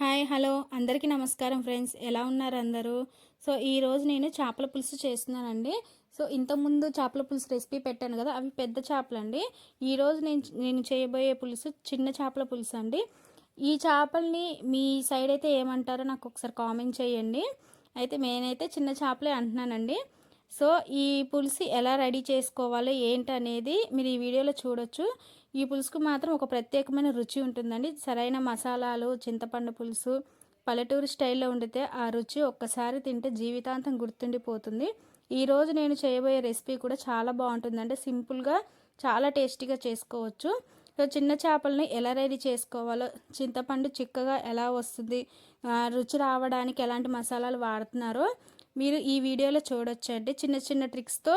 Hi hello అందరికీ నమస్కారం friends, ఎలా ఉన్నారు అందరూ? సో ఈరోజు నేను చేపల పులుసు చేస్తున్నానండి. సో ఇంతకుముందు చేపల పులుసు రెసిపీ పెట్టాను కదా, అవి పెద్ద చేపలండి. ఈరోజు నేను చేయబోయే పులుసు చిన్న చేపల పులుసు అండి. ఈ చేపల్ని మీ సైడ్ అయితే ఏమంటారో నాకు ఒకసారి కామెంట్ చేయండి. అయితే నేనైతే చిన్న చేపలే అంటున్నానండి. సో ఈ పులుసు ఎలా రెడీ చేసుకోవాలో ఏంటనేది మీరు ఈ వీడియోలో చూడొచ్చు. ఈ పులుసుకు మాత్రం ఒక ప్రత్యేకమైన రుచి ఉంటుందండి. సరైన మసాలాలు, చింతపండు పులుసు పల్లెటూరు స్టైల్లో వండితే ఆ రుచి ఒక్కసారి తింటే జీవితాంతం గుర్తుండిపోతుంది. ఈరోజు నేను చేయబోయే రెసిపీ కూడా చాలా బాగుంటుందండి. సింపుల్గా చాలా టేస్టీగా చేసుకోవచ్చు. సో చిన్న చేపలని ఎలా రెడీ చేసుకోవాలో, చింతపండు చిక్కగా ఎలా వస్తుంది, రుచి రావడానికి ఎలాంటి మసాలాలు వాడుతున్నారో మీరు ఈ వీడియోలో చూడొచ్చండి. చిన్న చిన్న ట్రిక్స్తో,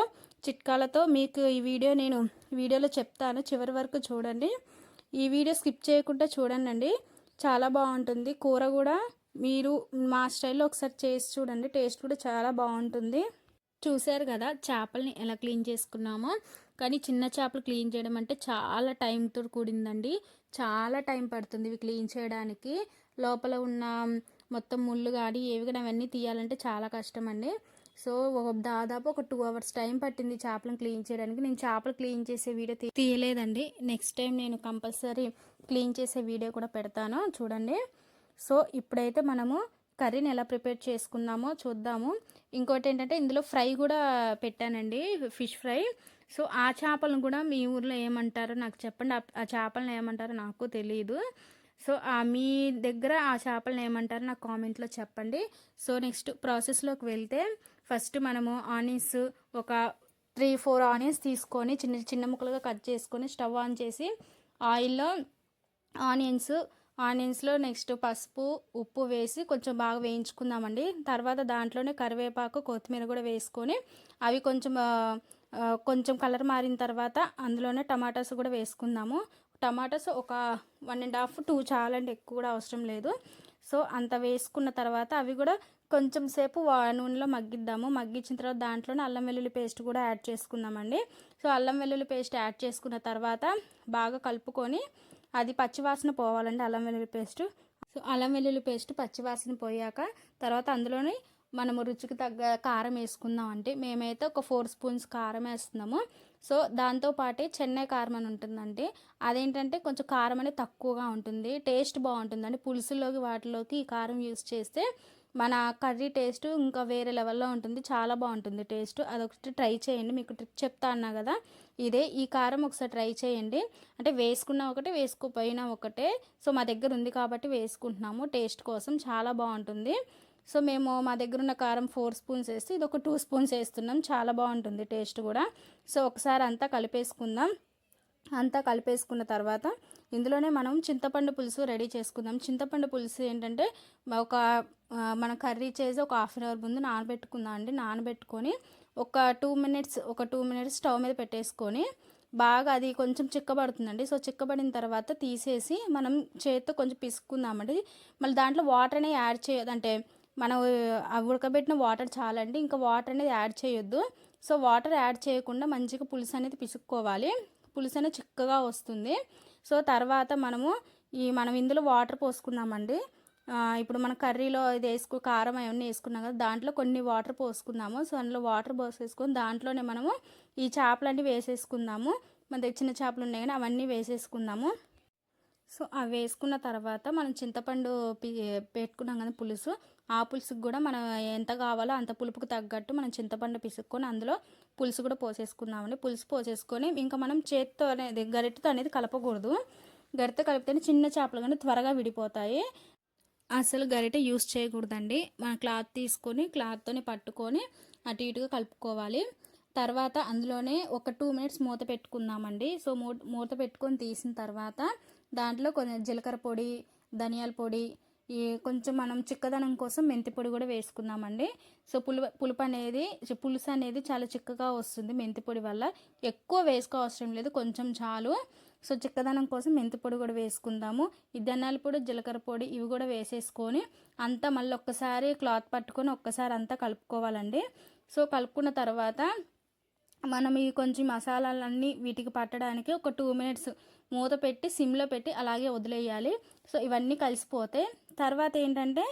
చిట్కాలతో మీకు ఈ వీడియోలో చెప్తాను. చివరి వరకు చూడండి. ఈ వీడియో స్కిప్ చేయకుండా చూడండి, చాలా బాగుంటుంది. కూర కూడా మీరు మా స్టైల్లో ఒకసారి చేసి చూడండి, టేస్ట్ కూడా చాలా బాగుంటుంది. చూశారు కదా చేపల్ని ఎలా క్లీన్ చేసుకున్నామో. కానీ చిన్న చేపలు క్లీన్ చేయడం అంటే చాలా టైంతో కూడిందండి. చాలా టైం పడుతుంది ఇవి క్లీన్ చేయడానికి. లోపల ఉన్న మొత్తం ముళ్ళు కానీ ఏవి కానీ అవన్నీ తీయాలంటే చాలా కష్టం అండి. సో దాదాపు ఒక 2 hours టైం పట్టింది చేపలను క్లీన్ చేయడానికి. నేను చేపలు క్లీన్ చేసే వీడియో తీయలేదండి. నెక్స్ట్ టైం నేను కంపల్సరీ క్లీన్ చేసే వీడియో కూడా పెడతాను, చూడండి. సో ఇప్పుడైతే మనము కర్రీని ఎలా ప్రిపేర్ చేసుకుందామో చూద్దాము. ఇంకోటి ఏంటంటే ఇందులో ఫ్రై కూడా పెట్టానండి, ఫిష్ ఫ్రై. సో ఆ చేపలను కూడా మీ ఊర్లో ఏమంటారో నాకు చెప్పండి. ఆ చేపలను ఏమంటారో నాకు తెలియదు. సో మీ దగ్గర ఆ చేపలను ఏమంటారో నాకు కామెంట్లో చెప్పండి. సో నెక్స్ట్ ప్రాసెస్లోకి వెళ్తే ఫస్ట్ మనము ఆనియన్స్ ఒక 3-4 ఆనియన్స్ తీసుకొని చిన్న చిన్న ముక్కలుగా కట్ చేసుకొని స్టవ్ ఆన్ చేసి ఆయిల్లో ఆనియన్స్లో నెక్స్ట్ పసుపు, ఉప్పు వేసి కొంచెం బాగా వేయించుకుందామండి. తర్వాత దాంట్లోనే కరివేపాకు, కొత్తిమీర కూడా వేసుకొని అవి కొంచెం కలర్ మారిన తర్వాత అందులోనే టమాటాస్ కూడా వేసుకుందాము. టమాటాస్ ఒక 1.5-2 చాలండి, ఎక్కువ కూడా అవసరం లేదు. సో అంత వేసుకున్న తర్వాత అవి కూడా కొంచెం సేపు నూనెలో మగ్గిద్దాము. మగ్గించిన తర్వాత దాంట్లోనే అల్లం వెల్లుల్లి పేస్ట్ కూడా యాడ్ చేసుకుందామండి. సో అల్లం వెల్లుల్లి పేస్ట్ యాడ్ చేసుకున్న తర్వాత బాగా కలుపుకొని అది పచ్చివాసన పోవాలండి, అల్లం వెల్లుల్లి పేస్ట్. సో అల్లం వెల్లుల్లి పేస్ట్ పచ్చివాసన పోయాక తర్వాత అందులోని మనము రుచికి తగ్గ కారం వేసుకుందాం. అంటే మేమైతే ఒక 4 స్పూన్స్ కారం వేస్తున్నాము. సో దాంతోపాటే చెన్నై కారం అని ఉంటుందండి. అదేంటంటే కొంచెం కారం అనేది తక్కువగా ఉంటుంది, టేస్ట్ బాగుంటుందండి. పులుసులోకి వాటిలోకి ఈ కారం యూస్ చేస్తే మన కర్రీ టేస్ట్ ఇంకా వేరే లెవెల్లో ఉంటుంది, చాలా బాగుంటుంది టేస్ట్. అదొకటి ట్రై చేయండి, మీకు ట్రిక్ చెప్తా అన్నా కదా ఇదే. ఈ కారం ఒకసారి ట్రై చేయండి. అంటే వేసుకున్నా ఒకటే, వేసుకోపోయినా ఒకటే. సో మా దగ్గర ఉంది కాబట్టి వేసుకుంటున్నాము, టేస్ట్ కోసం చాలా బాగుంటుంది. సో మేము మా దగ్గర ఉన్న కారం 4 స్పూన్స్ వేస్తే ఇది ఒక 2 స్పూన్స్ వేస్తున్నాం, చాలా బాగుంటుంది టేస్ట్ కూడా. సో ఒకసారి అంతా కలిపేసుకుందాం. అంతా కలిపేసుకున్న తర్వాత ఇందులోనే మనం చింతపండు పులుసు రెడీ చేసుకుందాం. చింతపండు పులుసు ఏంటంటే మన కర్రీ చేసి ఒక 1/2 hour ముందు నానబెట్టుకుందాం అండి. నానబెట్టుకొని ఒక 2 minutes స్టవ్ మీద పెట్టేసుకొని బాగా అది కొంచెం చిక్కబడుతుందండి. సో చిక్కబడిన తర్వాత తీసేసి మనం చేతితో కొంచెం పిసుకుందామండి. మళ్ళీ దాంట్లో వాటర్ అనేది యాడ్ చేయొద్దంటే మనం ఉడకబెట్టిన వాటర్ చాలండి, ఇంకా వాటర్ అనేది యాడ్ చేయొద్దు. సో వాటర్ యాడ్ చేయకుండా మంచిగా పులుసు అనేది పిసుక్కోవాలి. పులుసు అనేది చిక్కగా వస్తుంది. సో తర్వాత మనం ఇందులో వాటర్ పోసుకుందామండి. ఇప్పుడు మన కర్రీలో ఇది కారం అవన్నీ వేసుకున్నాం కదా, దాంట్లో కొన్ని వాటర్ పోసుకుందాము. సో అందులో వాటర్ పోసేసుకొని దాంట్లోనే మనము ఈ చేపలన్నీ వేసేసుకుందాము. మన దగ్గర చిన్న చేపలు ఉన్నాయి కానీ అవన్నీ వేసేసుకుందాము. సో అవి వేసుకున్న తర్వాత మనం చింతపండు పెట్టుకున్నాం కదా పులుసు, ఆ పులుసుకు కూడా మనం ఎంత కావాలో అంత పులుపుకు తగ్గట్టు మనం చింతపండు పిసుక్కొని అందులో పులుసు కూడా పోసేసుకుందామండి. పులుసు పోసేసుకొని ఇంకా మనం చేతితో అనేది గరిటెతో అనేది కలపకూడదు. గరిటెతో కలిపితేనే చిన్న చేపలు కానీ త్వరగా విడిపోతాయి. అసలు గరిటె యూస్ చేయకూడదండి. మన క్లాత్ తీసుకొని క్లాత్తోనే పట్టుకొని అటు ఇటుగా కలుపుకోవాలి. తర్వాత అందులోనే ఒక 2 minutes మూత పెట్టుకుందామండి. సో మూత పెట్టుకొని తీసిన తర్వాత దాంట్లో కొంచెం జీలకర్ర పొడి, ధనియాల పొడి, కొంచెం మనం చిక్కదనం కోసం మెంతి పొడి కూడా వేసుకుందామండి. సో పులుసు అనేది చాలా చిక్కగా వస్తుంది మెంతి పొడి వల్ల. ఎక్కువ వేసుకోవసరం లేదు, కొంచెం చాలు. సో చిక్కదనం కోసం మెంతి పొడి కూడా వేసుకుందాము. ఈ ధనియాల పొడి, జీలకర్ర పొడి ఇవి కూడా వేసేసుకొని అంతా మళ్ళీ ఒక్కసారి క్లాత్ పట్టుకొని ఒక్కసారి అంతా కలుపుకోవాలండి. సో కలుపుకున్న తర్వాత మనం ఈ కొంచెం మసాలాలన్నీ వీటికి పట్టడానికి ఒక 2 minutes మూత పెట్టి సిమ్లో పెట్టి అలాగే వదిలేయాలి. సో ఇవన్నీ కలిసిపోతే తర్వాత ఏంటంటే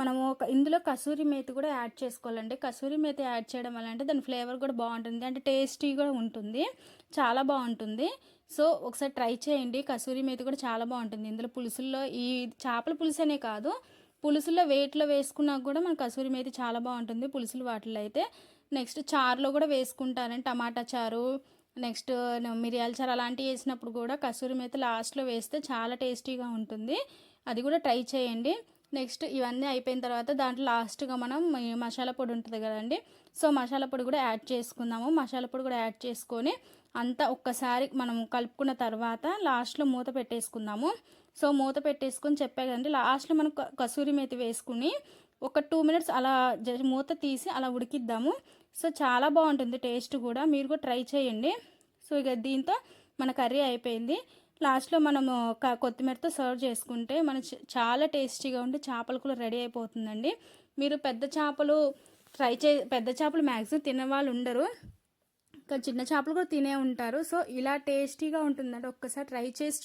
మనము ఇందులో కసూరి మేతి కూడా యాడ్ చేసుకోవాలండి. కసూరి మేతి యాడ్ చేయడం వల్ల అంటే దాని ఫ్లేవర్ కూడా బాగుంటుంది, అంటే టేస్టీ కూడా ఉంటుంది, చాలా బాగుంటుంది. సో ఒకసారి ట్రై చేయండి. కసూరి మేతి కూడా చాలా బాగుంటుంది ఇందులో పులుసుల్లో. ఈ చేపల పులుసు అనే కాదు, పులుసుల్లో వేటిలో వేసుకున్నా కూడా మన కసూరి మేతి చాలా బాగుంటుంది పులుసులు వాటిల్లో అయితే. నెక్స్ట్ చారులో కూడా వేసుకుంటారని, టమాటా చారు, నెక్స్ట్ మిరియాల చారు అలాంటివి వేసినప్పుడు కూడా కసూరి మేతి లాస్ట్లో వేస్తే చాలా టేస్టీగా ఉంటుంది. అది కూడా ట్రై చేయండి. నెక్స్ట్ ఇవన్నీ అయిపోయిన తర్వాత దాంట్లో లాస్ట్గా మనం మసాలా పొడి ఉంటుంది కదండి, సో మసాలా పొడి కూడా యాడ్ చేసుకుందాము. మసాలా పొడి కూడా యాడ్ చేసుకొని అంతా ఒక్కసారి మనం కలుపుకున్న తర్వాత లాస్ట్లో మూత పెట్టేసుకుందాము. సో మూత పెట్టేసుకొని చెప్పే కదండి, లాస్ట్లో మనం కసూరి మేతి వేసుకుని ఒక 2 మినిట్స్ అలా మూత తీసి అలా ఉడికిద్దాము. సో చాలా బాగుంటుంది టేస్ట్ కూడా, మీరు కూడా ట్రై చేయండి. సో ఇక దీంతో మన కర్రీ అయిపోయింది. లాస్ట్లో మనము కొత్తిమీరతో సర్వ్ చేసుకుంటే మన చాలా టేస్టీగా ఉండి చేపల కూర రెడీ అయిపోతుందండి. మీరు పెద్ద చేపలు మ్యాక్సిమం తినే వాళ్ళు ఉండరు, ఇంకా చిన్న చేపలు కూడా తినే ఉంటారు. సో ఇలా టేస్టీగా ఉంటుందండి, ఒక్కసారి ట్రై చేసి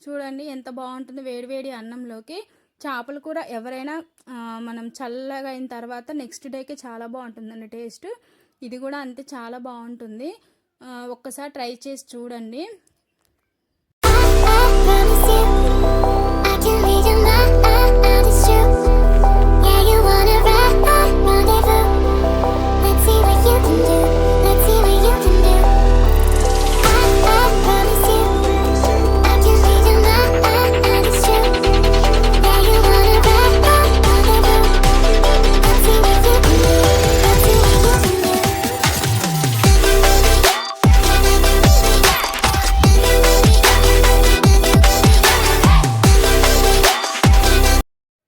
చూడండి ఎంత బాగుంటుంది వేడివేడి అన్నంలోకి. చేపల కూర ఎవరైనా మనం చల్లగా అయిన తర్వాత నెక్స్ట్ డేకి చాలా బాగుంటుందండి టేస్ట్. ఇది కూడా అంతే చాలా బాగుంటుంది, ఒక్కసారి ట్రై చేసి చూడండి.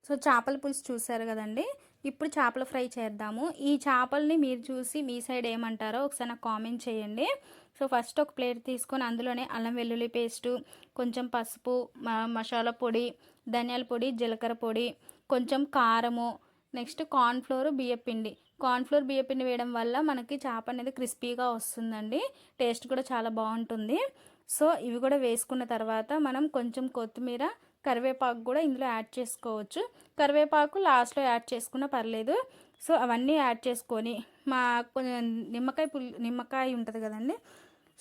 సో చేపల పులుసు చూసారు కదండి, ఇప్పుడు చేపల ఫ్రై చేద్దాము. ఈ చేపల్ని మీరు చూసి మీ సైడ్ ఏమంటారో ఒకసారి నాకు కామెంట్ చేయండి. సో ఫస్ట్ ఒక ప్లేట్ తీసుకొని అందులోనే అల్లం వెల్లుల్లి పేస్టు, కొంచెం పసుపు, మసాలా పొడి, ధనియాల పొడి, జీలకర్ర పొడి, కొంచెం కారము, నెక్స్ట్ కార్న్ఫ్లోర్ బియ్యపిండి. కార్న్ఫ్లోర్ బియ్యపిండి వేయడం వల్ల మనకి చేప అనేది క్రిస్పీగా వస్తుందండి, టేస్ట్ కూడా చాలా బాగుంటుంది. సో ఇవి కూడా వేసుకున్న తర్వాత మనం కొంచెం కొత్తిమీర, కరివేపాకు కూడా ఇందులో యాడ్ చేసుకోవచ్చు. కరివేపాకు లాస్ట్లో యాడ్ చేసుకున్నా పర్లేదు. సో అవన్నీ యాడ్ చేసుకొని నిమ్మకాయ ఉంటుంది కదండి,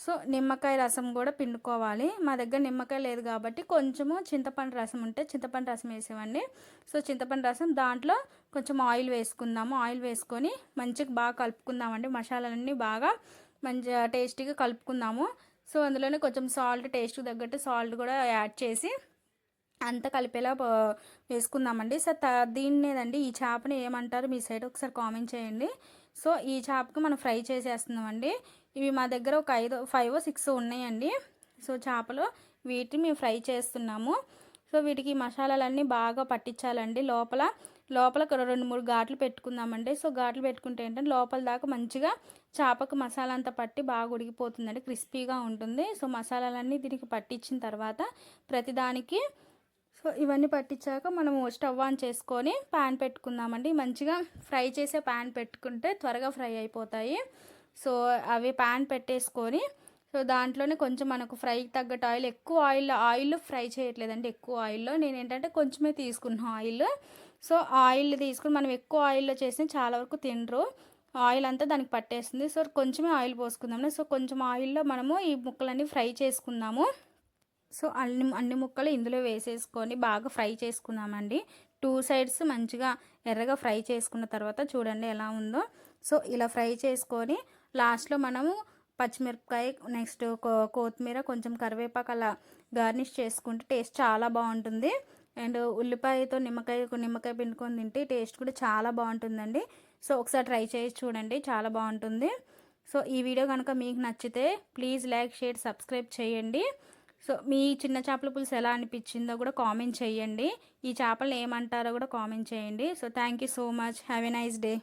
సో నిమ్మకాయ రసం కూడా పిండుకోవాలి. మా దగ్గర నిమ్మకాయ లేదు కాబట్టి కొంచెము చింతపండు రసం ఉంటే చింతపండు రసం వేసేవండి. సో చింతపండు రసం, దాంట్లో కొంచెం ఆయిల్ వేసుకుందాము. ఆయిల్ వేసుకొని మంచిగా బాగా కలుపుకుందామండి, మసాలాలన్నీ బాగా మంచిగా టేస్టీగా కలుపుకుందాము. సో అందులోనే కొంచెం సాల్ట్, టేస్ట్కి తగ్గట్టు సాల్ట్ కూడా యాడ్ చేసి అంతా కలిపేలా వేసుకుందామండి. సో దీన్నేదండి, ఈ చేపని ఏమంటారు మీ సైడ్ ఒకసారి కామెంట్ చేయండి. సో ఈ చేపకి మనం ఫ్రై చేసేస్తున్నామండి. ఇవి మా దగ్గర ఒక 5 or 6 ఉన్నాయండి. సో చేపలు వీటిని మేము ఫ్రై చేస్తున్నాము. సో వీటికి మసాలాలన్నీ బాగా పట్టించాలండి. లోపల 2-3 ఘాట్లు పెట్టుకుందామండి. సో ఘాట్లు పెట్టుకుంటే ఏంటంటే లోపల దాకా మంచిగా చేపకు మసాలా అంతా పట్టి బాగా ఉడికిపోతుందండి, క్రిస్పీగా ఉంటుంది. సో మసాలాలన్నీ దీనికి పట్టించిన తర్వాత ప్రతిదానికి సో ఇవన్నీ పట్టించాక మనము స్టవ్ ఆన్ చేసుకొని ప్యాన్ పెట్టుకుందామండి. మంచిగా ఫ్రై చేసే ప్యాన్ పెట్టుకుంటే త్వరగా ఫ్రై అయిపోతాయి. సో అవి ప్యాన్ పెట్టేసుకొని సో దాంట్లోనే కొంచెం మనకు ఫ్రైకి తగ్గట్టు ఆయిల్, ఎక్కువ ఆయిల్ ఫ్రై చేయట్లేదండి, ఎక్కువ ఆయిల్లో నేను ఏంటంటే కొంచెమే తీసుకున్నాను ఆయిల్. సో ఆయిల్ తీసుకుని మనం ఎక్కువ ఆయిల్లో చేసిన చాలా వరకు తినరు, ఆయిల్ అంతా దానికి పట్టేస్తుంది. సో కొంచెమే ఆయిల్ పోసుకుందాము. సో కొంచెం ఆయిల్లో మనము ఈ ముక్కలన్నీ ఫ్రై చేసుకుందాము. సో అన్ని ముక్కలు ఇందులో వేసేసుకొని బాగా ఫ్రై చేసుకుందామండి. 2 sides మంచిగా ఎర్రగా ఫ్రై చేసుకున్న తర్వాత చూడండి ఎలా ఉందో. సో ఇలా ఫ్రై చేసుకొని లాస్ట్లో మనము పచ్చిమిరపకాయ, నెక్స్ట్ కొత్తిమీర, కొంచెం కరివేపాకు అలా గార్నిష్ చేసుకుంటే టేస్ట్ చాలా బాగుంటుంది. అండ్ ఉల్లిపాయతో నిమ్మకాయ పిండుకొని తింటే టేస్ట్ కూడా చాలా బాగుంటుందండి. సో ఒకసారి ట్రై చేసి చూడండి, చాలా బాగుంటుంది. సో ఈ వీడియో కనుక మీకు నచ్చితే ప్లీజ్ లైక్, షేర్, సబ్స్క్రైబ్ చేయండి. సో మీ చిన్న చేపల పులుసు ఎలా అనిపించిందో కూడా కామెంట్ చేయండి. ఈ చేపలను ఏమంటారో కూడా కామెంట్ చేయండి. So thank you so much, have a nice day.